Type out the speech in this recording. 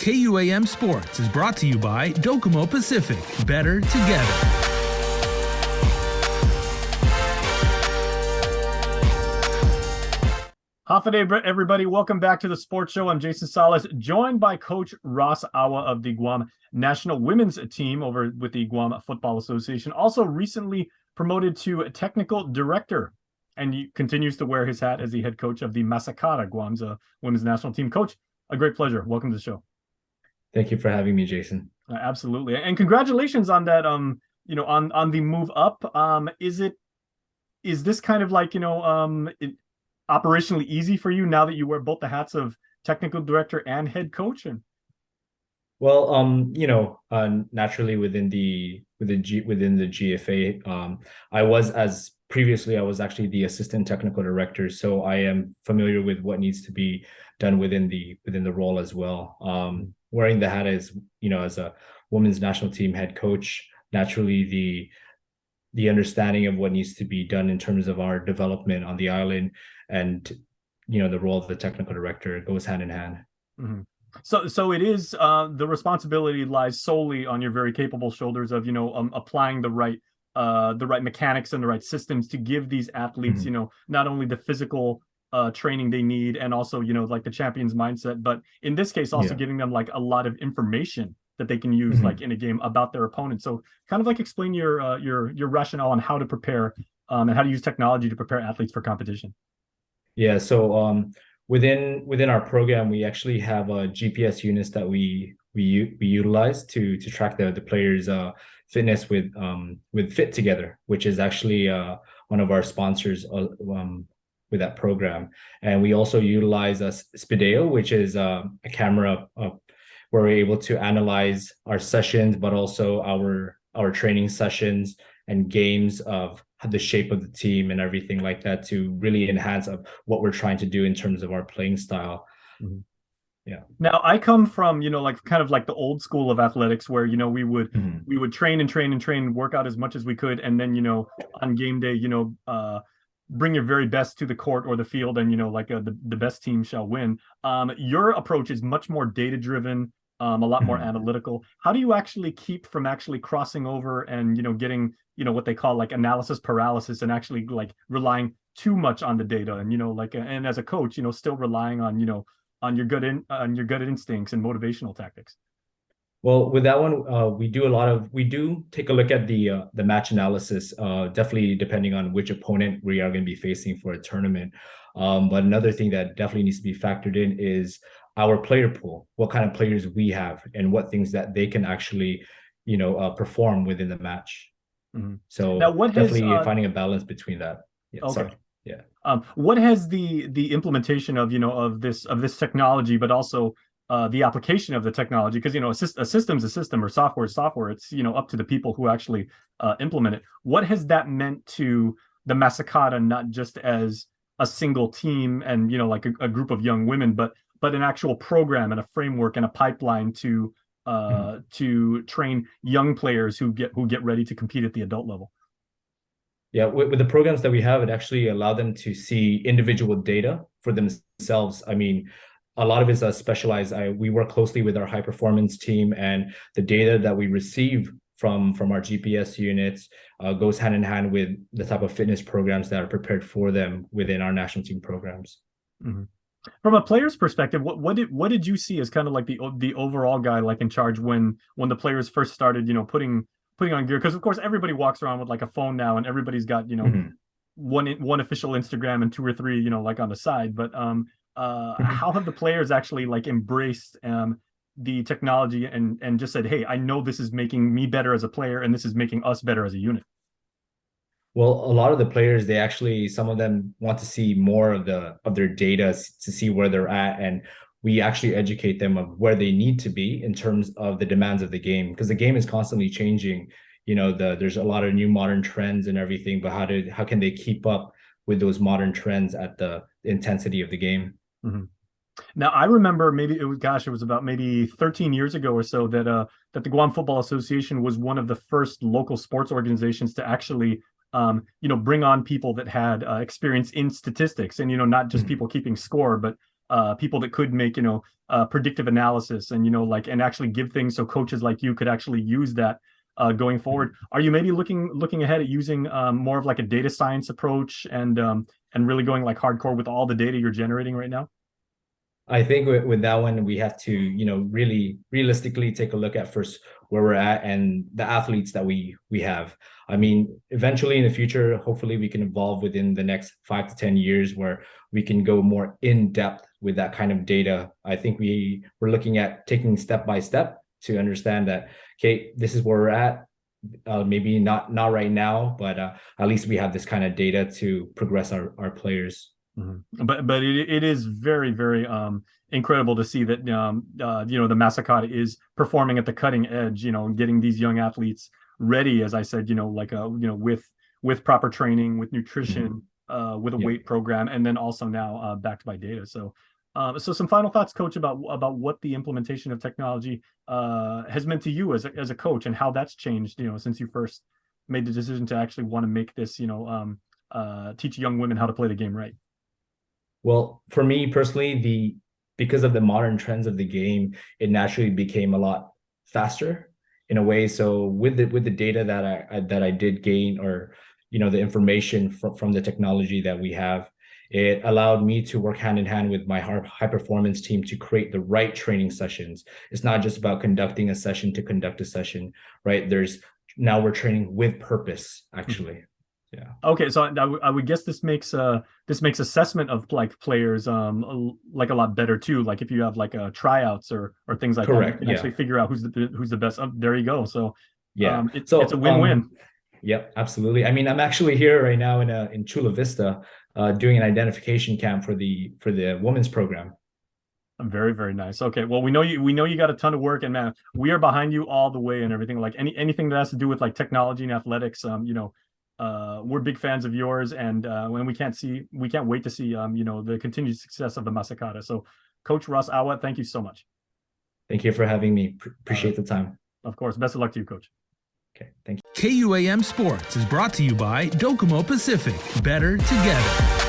KUAM Sports is brought to you by Docomo Pacific. Better together. Hafa day, everybody. Welcome back to the Sports Show. I'm Jason Salas, joined by Coach Ross Awa of the Guam National Women's Team over with the Guam Football Association. Also recently promoted to Technical Director, and he continues to wear his hat as the head coach of the Masakada, Guam's Women's National Team. Coach, a great pleasure. Welcome to the show. Thank you for having me, Jason. Absolutely. And congratulations on that, on the move up. Is this kind of like, operationally easy for you now that you wear both the hats of technical director and head coach? Well, naturally within the GFA, I was actually the assistant technical director, so I am familiar with what needs to be done within the role as well. Wearing the hat as a women's national team head coach, naturally the understanding of what needs to be done in terms of our development on the island and the role of the technical director goes hand in hand. Mm-hmm. So it is the responsibility lies solely on your very capable shoulders of applying the right mechanics and the right systems to give these athletes not only the physical training they need and also like the champion's mindset, but in this case also giving them like a lot of information that they can use like in a game about their opponent. So kind of like explain your rationale on how to prepare and how to use technology to prepare athletes for competition. Yeah, so within our program, we actually have GPS units that we utilize to track the players' fitness with Fit Together, which is actually one of our sponsors with that program. And we also utilize Spideo, which is a camera where we're able to analyze our sessions, but also our training sessions and games of the shape of the team and everything like that to really enhance of what we're trying to do in terms of our playing style. Mm-hmm. Yeah. Now I come from, like kind of like the old school of athletics where, we would train and work out as much as we could. And then, on game day, bring your very best to the court or the field and, the best team shall win. Your approach is much more data driven, a lot more analytical. How do you actually keep from actually crossing over and, getting, what they call like analysis paralysis and actually like relying too much on the data and, and as a coach, still relying on, on your gut instincts and motivational tactics? Well, with that one, we do take a look at the match analysis, definitely depending on which opponent we are going to be facing for a tournament. But another thing that definitely needs to be factored in is our player pool, what kind of players we have and what things that they can actually, perform within the match. Mm-hmm. So now definitely finding a balance between that. Yeah, okay. Sorry. Yeah. What has the implementation of, of this technology, but also the application of the technology, because a system's a system or software is software. It's up to the people who actually implement it. What has that meant to the Masakada, not just as a single team and like a group of young women, but an actual program and a framework and a pipeline to train young players who get ready to compete at the adult level? Yeah, with the programs that we have, it actually allowed them to see individual data for themselves. I mean, a lot of it's specialized. We work closely with our high performance team, and the data that we receive from our GPS units goes hand in hand with the type of fitness programs that are prepared for them within our national team programs. Mm-hmm. From a player's perspective, what did you see as kind of like the overall guy like in charge when the players first started putting on gear? Because of course everybody walks around with like a phone now, and everybody's got one official Instagram and two or three like on the side. But how have the players actually like embraced the technology and just said, hey, I know this is making me better as a player and this is making us better as a unit? Well, a lot of the players, some of them want to see more of their data to see where they're at, and we actually educate them of where they need to be in terms of the demands of the game, because the game is constantly changing. There's a lot of new modern trends and everything, but how can they keep up with those modern trends at the intensity of the game? Mm-hmm. Now, I remember it was about maybe 13 years ago or so that the Guam Football Association was one of the first local sports organizations to actually bring on people that had experience in statistics and not just people keeping score, but people that could make, predictive analysis and, like, and actually give things so coaches like you could actually use that going forward. Are you maybe looking ahead at using more of like a data science approach and really going like hardcore with all the data you're generating right now? I think with that one, we have to, really realistically take a look at first where we're at and the athletes that we have. I mean, eventually in the future, hopefully we can evolve within the next 5 to 10 years where we can go more in depth with that kind of data. I think we're looking at taking step by step to understand that, okay, this is where we're at. Maybe not right now, but at least we have this kind of data to progress our players. Mm-hmm. But it is very, very incredible to see that the Masakada is performing at the cutting edge, getting these young athletes ready, as I said, like with proper training, with nutrition, with a weight program, and then also now backed by data. So some final thoughts, Coach, about what the implementation of technology has meant to you as a coach, and how that's changed, since you first made the decision to actually want to make this, teach young women how to play the game right. Well, for me personally, because of the modern trends of the game, it naturally became a lot faster in a way. So with the data that I did gain, or the information from the technology that we have, it allowed me to work hand in hand with my high performance team to create the right training sessions. It's not just about conducting a session to conduct a session, right? Now we're training with purpose, actually. Yeah. Okay, so I would guess this makes assessment of like players like a lot better too. Like if you have like tryouts or things like Correct, that, you can actually figure out who's the best. There you go. So yeah, it's a win-win. Yep, absolutely. I mean, I'm actually here right now in Chula Vista, doing an identification camp for the women's program. Very, very nice. Okay, well, we know you got a ton of work, and man, we are behind you all the way and everything. Like anything that has to do with like technology and athletics, we're big fans of yours, and when we can't wait to see the continued success of the Masakada. So Coach Ross Awa, thank you so much. Thank you for having me. Appreciate the time. Of course. Best of luck to you, Coach. Okay, thank you. KUAM Sports is brought to you by Docomo Pacific. Better together.